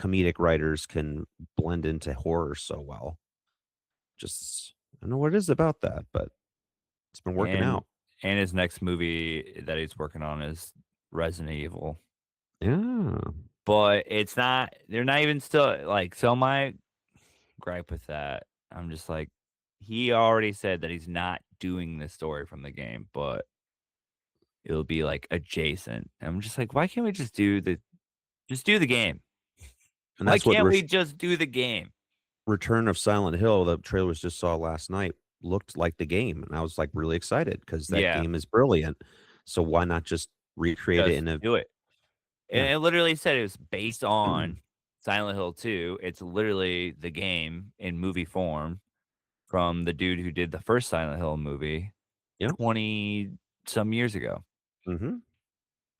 comedic writers can blend into horror so well. Just I don't know what it is about that, but it's been working And out. his next movie that he's working on is Resident Evil. Yeah. But it's not they're not even still like, so my gripe with that, I'm just like, he already said that he's not doing the story from the game, but it'll be, like, adjacent. I'm just like, "Why can't we just do the game? And Why that's what can't we're we just do the game?" Return of Silent Hill, the trailer was just saw last night, looked like the game, and I was, like, really excited because that Yeah, game is brilliant. So why not just recreate it just in a do it. And yeah. it literally said it was based on Silent Hill 2. It's literally the game in movie form from the dude who did the first Silent Hill movie Yep. 20 some years ago. Mhm.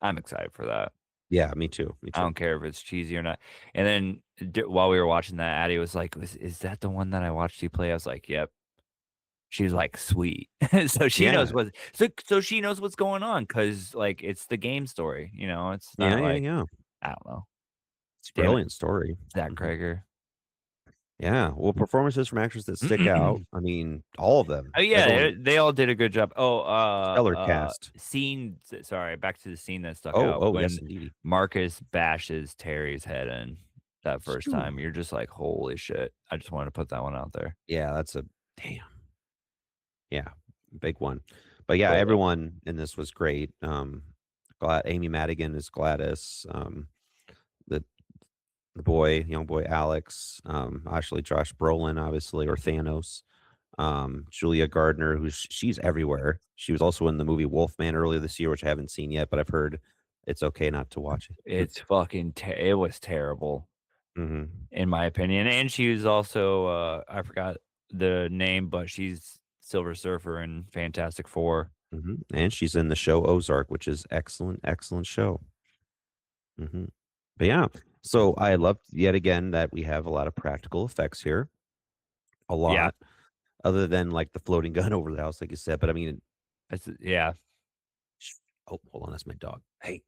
I'm excited for that. Yeah, me too, me I too. don't care if it's cheesy or not. And then while we were watching that, Addie was like, Is that the one that I watched you play?" I was like, "Yep." She was like, "Sweet." So she Yeah. knows so she knows what's going on because like it's the game story, you know. It's Yeah, not yeah, like yeah. I don't know. It's a Damn it, brilliant story. Zach Mhm. Cregger. Yeah, well, performances from actors that stick out, I mean, all of them. Oh, yeah, Everyone they all did a good job. Oh, stellar cast. sorry, back to the scene that stuck Oh, out oh, yes, when indeedy. Marcus bashes Terry's head in that first Phew. time. You're just like, "Holy shit." I just wanted to put that one out there. Yeah, that's a damn. Yeah, big one. But yeah, But, everyone in this was great. Glad Amy Madigan is Gladys. The young boy Alex. Actually, Josh Brolin, obviously, or Thanos. Julia Gardner, she's everywhere. She was also in the movie Wolfman earlier this year, which I haven't seen yet, but I've heard it's okay not to watch it. it's fucking it was terrible, hmm in my opinion, and she was also, I forgot the name, but she's Silver Surfer in Fantastic Four. And she's in the show Ozark, which is excellent, excellent show. hmm But yeah, so I loved yet again that we have a lot of practical effects here, a Yeah, lot, other than like the floating gun over the house, like you said. But I mean, yeah. oh, hold on, that's my dog. Hey,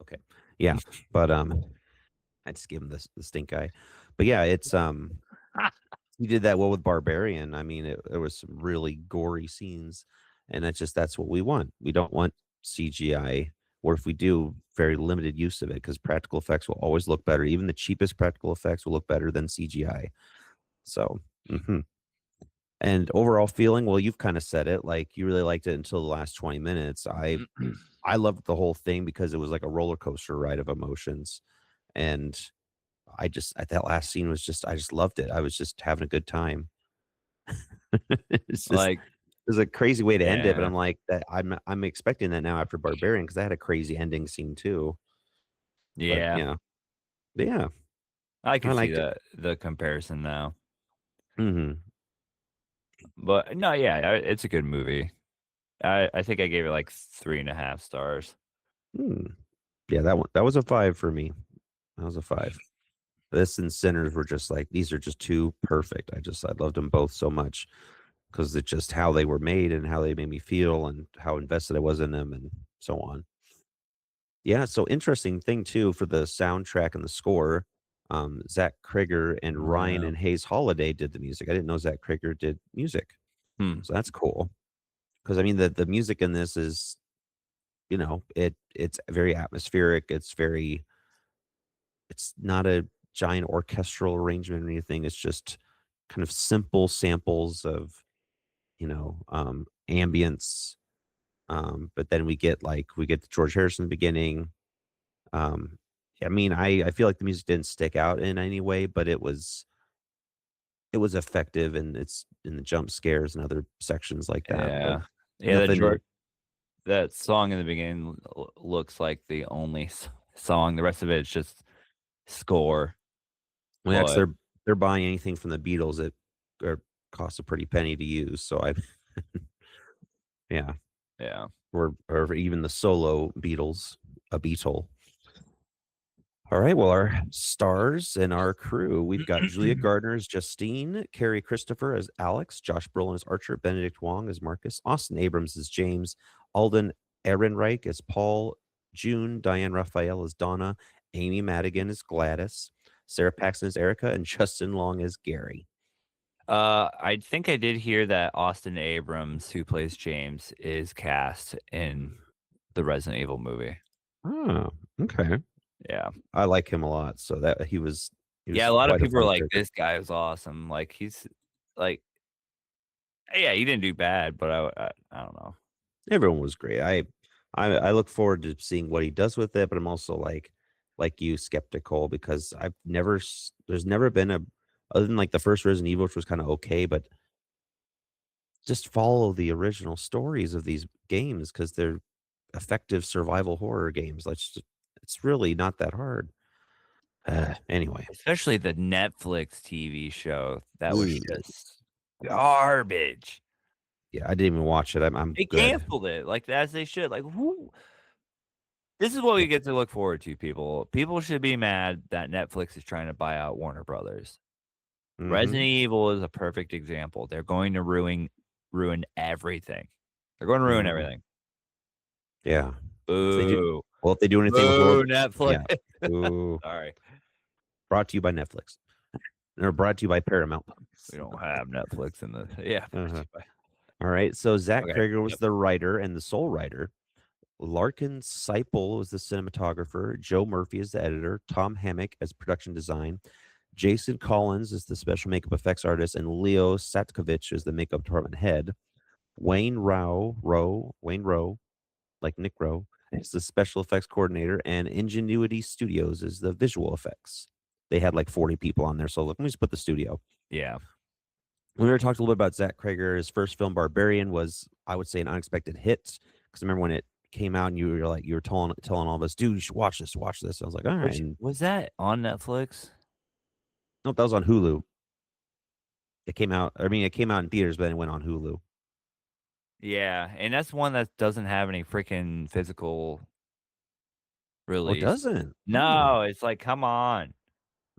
okay, yeah, but I just give him this the stink eye. But yeah, it's he did that well with Barbarian. I mean, there was some really gory scenes, and that's what we want. We don't want CGI, or if we do, very limited use of it because practical effects will always look better. Even the cheapest practical effects will look better than CGI. So, and overall feeling, well, you've kind of said it. Like you really liked it until the last 20 minutes. I loved the whole thing because it was like a roller coaster ride of emotions, and I just at that last scene was just I just loved it. I was just having a good time. It's just Like, There's a crazy way to end it, but yeah, I'm like that I'm expecting that now after Barbarian because I had a crazy ending scene too. But yeah. yeah, I I could see liked it. the comparison now. Mhm. But no, yeah, it's a good movie. I think I gave it like 3.5 stars. Mm. Yeah, that was a 5 for me. That was a 5. This and Sinners were just like these are just too perfect. I loved them both so much because it's just how they were made and how they made me feel and how invested I was in them and so on. Yeah, so interesting thing too for the soundtrack and the score. Zach Cregger and Oh, Ryan yeah. and Hayes Holiday did the music. I didn't know Zach Cregger did music, Hmm. so that's cool. Because I mean, the music in this is, it's very atmospheric. It's not a giant orchestral arrangement or anything. It's just kind of simple samples of ambience. But then we get the George Harrison beginning. Um, I mean, I feel like the music didn't stick out in any way, but it was effective and it's in the jump scares and other sections like that, but Yeah. Yeah, nothing. that song in the beginning looks like the only song. The rest of it is just score. Well, But they're buying anything from the Beatles that costs a pretty penny to use, so I yeah, yeah. or even the solo Beatles, a Beatle. All right. Well, our stars and our crew, we've got Julia Gardner as Justine, Carrie Christopher as Alex, Josh Brolin as Archer, Benedict Wong as Marcus, Austin Abrams as James, Alden Ehrenreich as Paul, June Diane Raphael as Donna, Amy Madigan as Gladys, Sarah Paxton as Erica, and Justin Long as Gary. I think I did hear that Austin Abrams, who plays James, is cast in the Resident Evil movie. Oh, okay. Yeah. I like him a lot. So that he Yeah, a was lot of quite a people were fun like, character. "This guy is awesome." Like, he's like yeah, he didn't do bad, but I don't know. Everyone was great. I look forward to seeing what he does with it, but I'm also like, like you, skeptical because there's never been a other than like the first Resident Evil, which was kind of okay, but just follow the original stories of these games because they're effective survival horror games. It's really not that hard. Anyway, Especially the Netflix TV show, that was ugh. just garbage. Yeah, I didn't even watch it. I'm They good. canceled it, like, as they should, like, who this is what Yeah. we get to look forward to, people. People should be mad that Netflix is trying to buy out Warner Brothers. Resident Mhm. Evil is a perfect example. They're going to ruin everything. They're gonna ruin Mhm. everything. Yeah. If they do Boo. if they do anything with Boo, World Netflix. yeah. Ooh. Sorry, Brought to you by Netflix. Or brought to you by Paramount. we don't have Netflix in the yeah. Uh-huh. Alright, so Zach Okay, Cregger was yep. the writer and the sole writer. Larkin Seipel was the cinematographer. Joe Murphy is the editor. Tom Hammock as production design. Jason Collins is the special makeup effects artist, and Leo Satkovich is the makeup department head. Wayne Rowe, like Nick Rowe, is the special effects coordinator, and Ingenuity Studios is the visual effects. They had like 40 people on there, so let me just put the studio. Yeah. We already talked a little bit about Zach Cregger. His first film, Barbarian, was I would say an unexpected hit because I remember when it came out and you were telling all of us, dude, you should watch this, watch this. I was like, all right. Which And was that on Netflix? nope, that was on Hulu. It came out. I mean, it came out in theaters, but then it went on Hulu. Yeah, and that's one that doesn't have any freaking physical Oh, it release. doesn't. Oh, No, it's like, come on.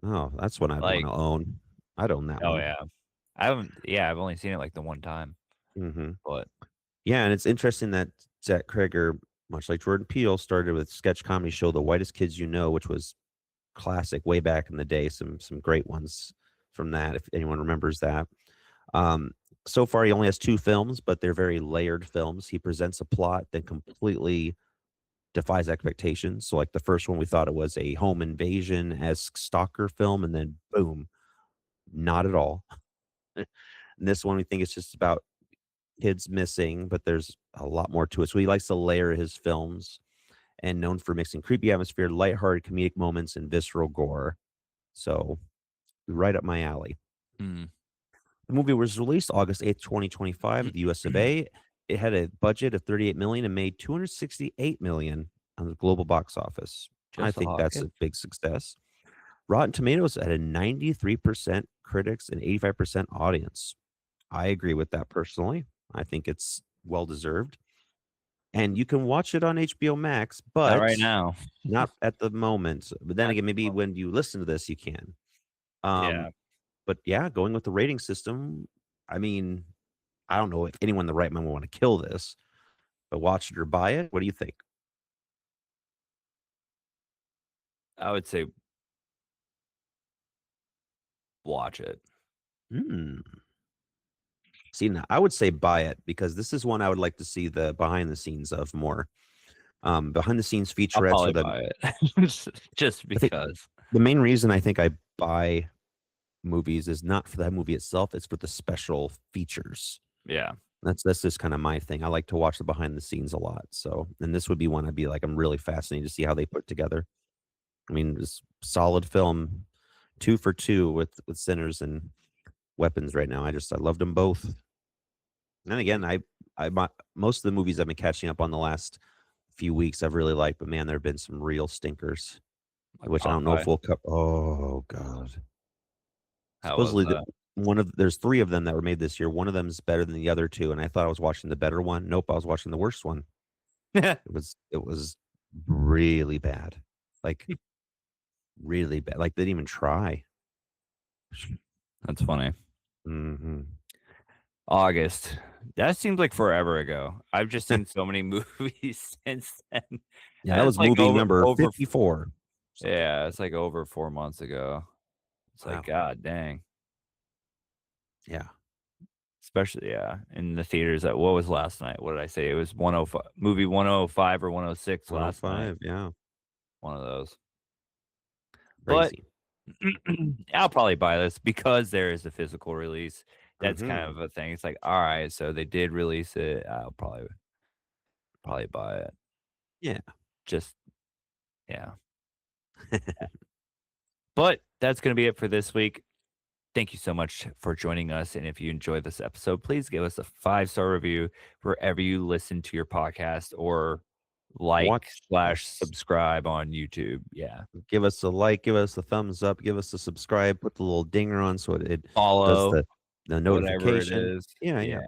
oh, that's one I'd want Like, to own. I'd own that oh, one. yeah. I haven't yeah, I've only seen it, like, the one time, Hmm. but Yeah, and it's interesting that Zach Cregger, much like Jordan Peele, started with sketch comedy show The Whitest Kids You Know, which was classic way back in the day. Some great ones from that, if anyone remembers that. Um, so far, he only has two films, but they're very layered films. He presents a plot that completely defies expectations. So, like the first one, we thought it was a home invasion esque stalker film, and then boom, not at all. And this one, we think it's just about kids missing, but there's a lot more to it. So he likes to layer his films and known for mixing creepy atmosphere, lighthearted comedic moments, and visceral gore. So right up my alley. mm. The movie was released August 8th, 2025 at the US of A. It had a budget of 38 million and made 268 million on the global box office. I Just think that's August? a big success. Rotten Tomatoes had a 93% critics and 85% audience. I agree with that personally. I think it's well deserved. And you can watch it on HBO Max, Not right but now. not at the moment. But then Not again, maybe well, when you listen to this, you can. Um, yeah. but yeah, going with the rating system, I mean, I don't know if anyone in the right mind would want to kill this, but watch it or buy it. What do you think? I would say watch it. Hmm. See, now, I would say buy it because this is one I would like to see the behind the scenes of more. Behind the scenes I'll featurettes or probably the buy it just I think because. the main reason I think I buy movies is not for that movie itself, it's for the special features. Yeah. That's just kind of my thing. I like to watch the behind the scenes a lot. So, and this would be one I'd be like, I'm really fascinated to see how they put together. I mean, this solid film, two for two with Sinners and Weapons right now. I loved them both. And again, most of the movies I've been catching up on the last few weeks I've really liked, but man, there have been some real stinkers, Like which I don't know if Popeye. we'll cover. Oh God. How was Supposedly, that? there's three of them that were made this year. One of them is better than the other two, and I thought I was watching the better one. Nope, I was watching the worst one. It was really bad, like really bad. Like they didn't even try. That's funny. Hmm. August. That seems like forever ago. I've just seen so many movies since then, Yeah, that and it's was like movie over number over 54. So yeah, it's like over 4 months ago. It's like, wow, god dang. yeah, Especially, yeah, in the theaters at what was last night? What did I say? It was 105 movie 105 or 106 last night. 105. Yeah, One of those. But crazy. I'll probably buy this because there is a physical release. That's kind Hmm. of a thing. It's like, all right, so they did release it. I'll probably buy it. Yeah, Just yeah. But that's going to be it for this week. Thank you so much for joining us. And if you enjoyed this episode, please give us a 5-star review wherever you listen to your podcast or like Watch slash us. subscribe on YouTube. Yeah. Give us a like, give us a thumbs up, give us a subscribe, put the little dinger on so it does Follow, the whatever it notification. is. Yeah, yeah.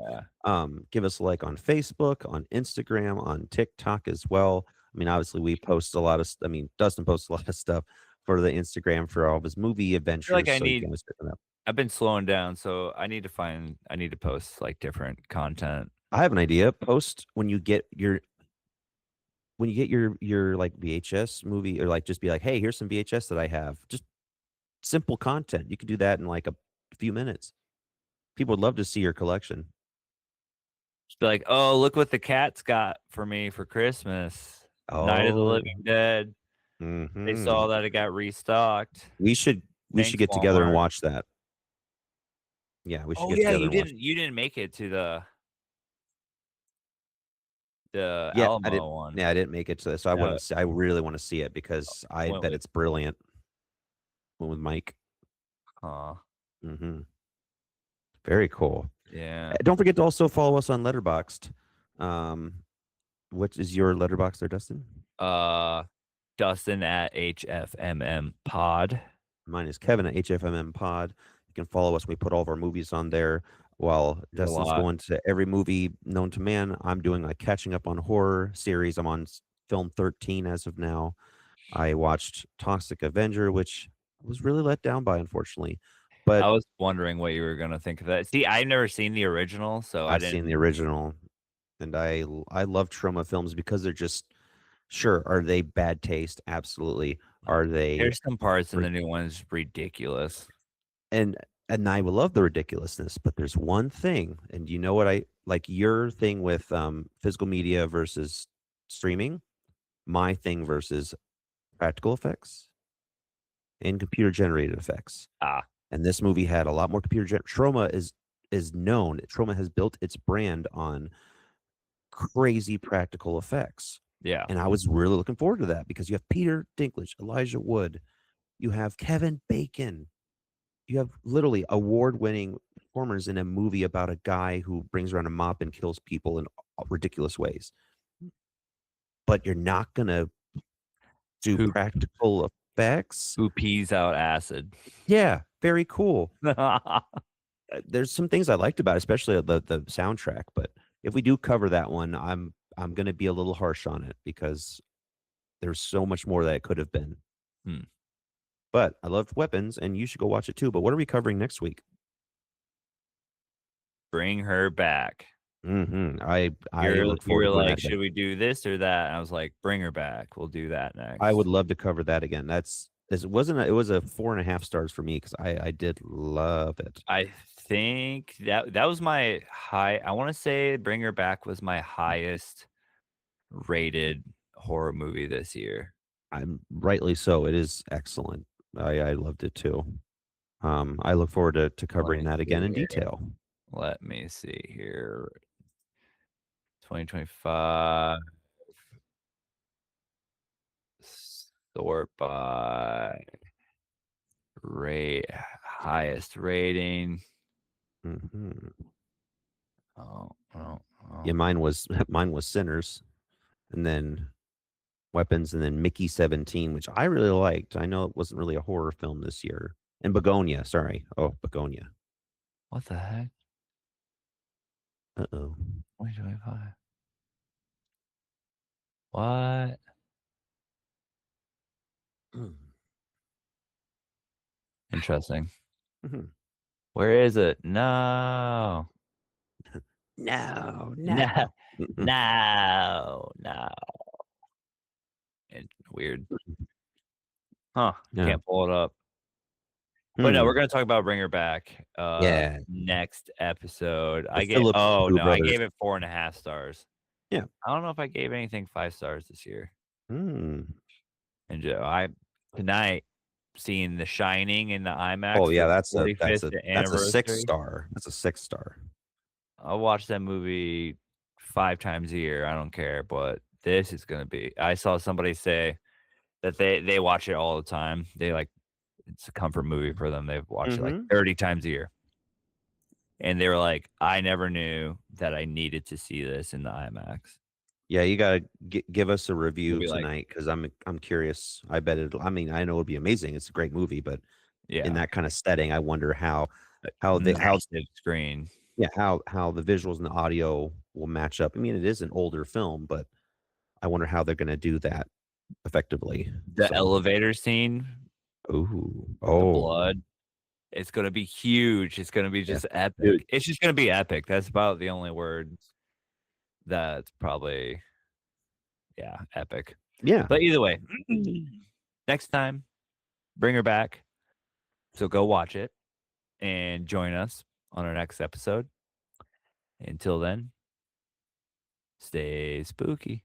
Yeah. Give us a like on Facebook, on Instagram, on TikTok as well. I mean, obviously we post a lot of I mean, Dustin posts a lot of stuff for the Instagram for all of his movie I feel like adventures, so you can always pick them up. I've been slowing down, so I need to post like different content. I have an idea. Post when you get your like VHS movie, or like just be like, "Hey, here's some VHS that I have." Just simple content. You could do that in like a few minutes. People would love to see your collection. Just be like, oh, look what the cats got for me for Christmas. Night of the Oh, Living Dead. They mhm. saw that it got restocked. We should Thanks, get together and Walmart. watch that. Yeah, we should Oh get yeah, together and watch. you didn't make it to the Yeah, I did. Alamo one. Yeah, I didn't make it to this, so That I really wanna see it because I went bet with it's brilliant. Went with Mike. Mhm. Very cool. yeah. Don't forget to also follow us on Letterboxd. Um, what is your Letterboxd there, Dustin? Uh Dustin at HFMM Pod. Mine is Kevin at HFMM Pod. You can follow us. We put all of our movies on there. While There's a Dustin's lot. going to every movie known to man, I'm doing a catching up on horror series. I'm on film 13 as of now. I watched Toxic Avenger, which I was really let down by, unfortunately. I But was wondering what you were gonna think of that. See, I've never seen the original, so I I've seen the didn't original, and I love trauma films because they're just sure. Are they bad taste? Absolutely. Are they there's some parts in the new ones ridiculous. and I will love the ridiculousness, but there's one thing, and you know what I like your thing with physical media versus streaming, my thing versus practical effects and computer generated effects. Ah, And this movie had a lot more Trauma is known. Trauma has built its brand on crazy practical effects. yeah. And I was really looking forward to that because you have Peter Dinklage, Elijah Wood, you have Kevin Bacon, you have literally award-winning performers in a movie about a guy who brings around a mop and kills people in ridiculous ways. But you're not gonna do Who practical effects? who pees out acid. Yeah, very cool. There's some things I liked about it, especially the soundtrack, but if we do cover that one, I'm gonna be a little harsh on it because there's so much more that it could have been. Hmm. But I love Weapons, and you should go watch it too. But what are we covering next week? Bring her back. I look You forward to were doing like, that again. "Should we do this or that?" And I was like, "Bring her back. We'll do that I would next." love to cover that again. It was a 4.5 stars for me because I did love it. I think that was my high I wanna say Bring Her Back was my highest rated horror movie this year. I'm rightly so. It is excellent. I loved it too. I look forward to Let covering me that again see in here. detail. Let me see here. 2025 sort by rate highest rating. Mhm. Oh, oh, Yeah, oh. mine was mine was Sinners, and then Weapons, and then Mickey 17, which I really liked. I know it wasn't really a horror film this year. And Begonia, sorry. Oh, Begonia. What the heck? Uh-oh. 2025. What? Interesting. Mhm. Where is it? No. No, No. no. Mhm. No. No. And weird. Huh. Yeah. Can't pull it up. But no, we're Hmm. gonna talk about Bring Her Back, Yeah. next episode. The Philip Blue I Brothers. gave it 4.5 stars. Yeah. I don't know if I gave anything 5 stars this year. Hmm. And Joe, I tonight seeing The Shining in the IMAX Oh, for yeah, the that's a 45th that's a 6 anniversary. star. That's a 6 star. I'll watch that movie 5 times a year, I don't care, but this is gonna be I saw somebody say that they watch it all the time. They like it's a comfort movie for them. They've watched it like Mhm. 30 times a year. And they were like, "I never knew that I needed to see this in the IMAX." Yeah, you gotta give us a They'll review be like, tonight because I'm curious. I bet it. I mean, I know it'd be amazing. It's a great movie, but in yeah, that kind of setting, I wonder how massive screen. yeah how the visuals and the audio will match up. I mean, it is an older film, but I wonder how they're gonna do that effectively. The So, elevator scene ooh, with the oh blood, it's gonna be huge. It's gonna be yeah, just dude, epic. It's just gonna be epic. That's about the only word that's probably yeah, epic. yeah. But either way, next time, bring her back. So go watch it and join us on our next episode. Until then, stay spooky.